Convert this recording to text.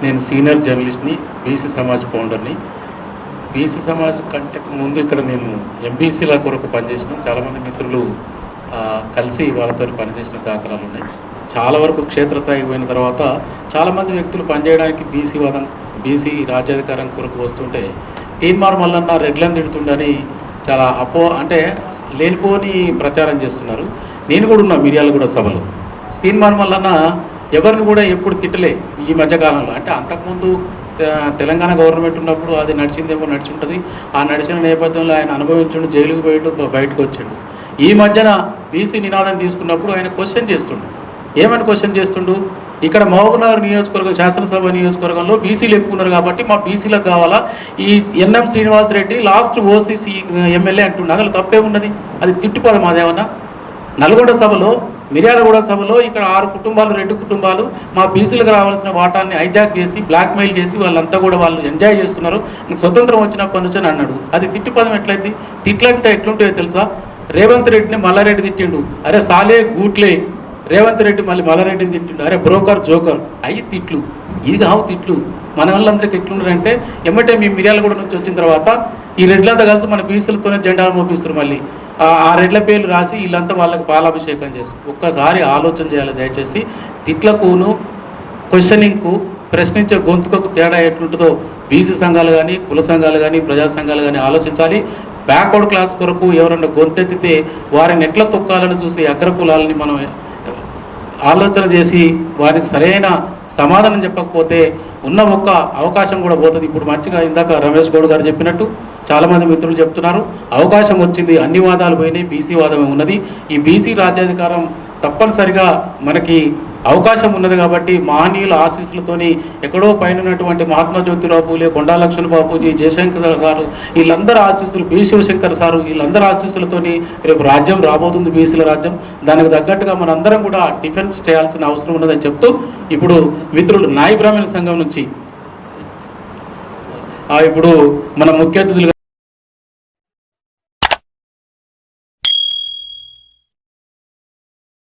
నేను సీనియర్ జర్నలిస్ట్ని, బీసీ సమాజ్ ఫౌండర్ని. బీసీ సమాజ్ కంటే ముందు ఇక్కడ నేను ఎంబీసీల కొరకు పనిచేసిన చాలామంది మిత్రులు కలిసి వాళ్ళతో పనిచేసిన దాఖలాలు ఉన్నాయి. చాలా వరకు క్షేత్రస్థాయికి పోయిన తర్వాత చాలామంది వ్యక్తులు పనిచేయడానికి బీసీ రాజ్యాధికారం కొరకు వస్తుంటే తీన్మార్ మల్లన్న రెడ్లను తిడుతుండని చాలా అంటే లేనిపోని ప్రచారం చేస్తున్నారు. నేను కూడా ఉన్నా మిర్యాలగూడ సభలో. తీన్మార్ మల్లన్న ఎవరిని కూడా ఎప్పుడు తిట్టలే ఈ మధ్యకాలంలో. అంటే అంతకుముందు తెలంగాణ గవర్నమెంట్ ఉన్నప్పుడు అది నడిచిందేమో నడిచి ఉంటుంది. ఆ నడిచిన నేపథ్యంలో ఆయన అనుభవించుండు, జైలుకు పోయిండు, బయటకు వచ్చిండు. ఈ మధ్యన బీసీ నినాదం తీసుకున్నప్పుడు ఆయన క్వశ్చన్ చేస్తుండు. ఏమని క్వశ్చన్ చేస్తుండు? ఇక్కడ మహబూబ్నగర్ నియోజకవర్గం, శాసనసభ నియోజకవర్గంలో బీసీలు ఎక్కువ ఉన్నారు కాబట్టి మా బీసీలకు కావాలా. ఈ N M Srinivasa Reddy last OCC MLA అంటుండే. అందులో తప్పే ఉన్నది, అది తిట్టుకోవడం మాదేమన్నా. నల్గొండ సభలో, మిర్యాలగూడ సభలో ఇక్కడ 6 కుటుంబాలు, 2 కుటుంబాలు మా బీసీలకు రావాల్సిన వాటాన్ని హైజాక్ చేసి బ్లాక్మెయిల్ చేసి వాళ్ళంతా కూడా వాళ్ళు ఎంజాయ్ చేస్తున్నారు, స్వతంత్రం వచ్చినప్పటి నుంచి అని అన్నాడు. అది తిట్టుపదం ఎట్లయింది? తిట్లంటే ఎట్లుంటాయో తెలుసా? రేవంత్ రెడ్డిని మల్లారెడ్డి తిట్టిండు. అరే సాలే గూట్లే. రేవంత్ రెడ్డి మళ్ళీ మల్లారెడ్డిని తిట్టిండు. అరే బ్రోకర్, జోకర్. అయ్యి తిట్లు. ఇది కావు తిట్లు. మన వాళ్ళందరికీ ఎట్లున్నారంటే ఎమ్మటే మీ మిర్యాలగూడ నుంచి వచ్చిన తర్వాత ఈ రెడ్లంతా కలిసి మన బీసీలతోనే జెండాలు మోపిస్తారు. మళ్ళీ ఆ రెడ్ల పేర్లు రాసి వీళ్ళంతా వాళ్ళకి పాలాభిషేకం చేస్తారు. ఒక్కసారి ఆలోచన చేయాలి దయచేసి. తిట్లకును క్వశ్చనింగ్కు, ప్రశ్నించే గొంతుకకు తేడా ఎట్లుంటుందో బీసీ సంఘాలు కానీ, కుల సంఘాలు కానీ, ప్రజా సంఘాలు కానీ ఆలోచించాలి. బ్యాక్వర్డ్ క్లాస్ కొరకు ఎవరన్నా గొంతెత్తితే వారిని ఎట్లా తొక్కాలని చూసి అగ్రకులాలని మనం ఆలోచన చేసి వారికి సరైన సమాధానం చెప్పకపోతే ఉన్న ఒక్క అవకాశం కూడా పోతుంది. ఇప్పుడు మంచిగా ఇందాక రమేష్ గౌడ్ గారు చెప్పినట్టు చాలామంది మిత్రులు చెప్తున్నారు, అవకాశం వచ్చింది, అన్ని వాదాలు పోయినాయి, బీసీ వాదమే ఉన్నది. ఈ బీసీ రాజ్యాధికారం తప్పనిసరిగా మనకి అవకాశం ఉన్నది కాబట్టి మహనీయుల ఆశీస్సులతోని ఎక్కడో పైన ఉన్నటువంటి మహాత్మా జ్యోతిరావు పూలే, కొండా లక్ష్మణ్ బాపూజీ, జయశంకర్ సారు, వీళ్ళందరూ ఆశీస్సులు, బి శివశంకర్ సారు, వీళ్ళందరూ ఆశీస్సులతోని రేపు రాజ్యం రాబోతుంది, బీసీల రాజ్యం. దానికి తగ్గట్టుగా మనందరం కూడా డిఫెన్స్ చేయాల్సిన అవసరం ఉన్నదని చెప్తూ ఇప్పుడు మిత్రులు నాయి బ్రాహ్మణ సంఘం నుంచి ఇప్పుడు మన ముఖ్య అతిథులుగా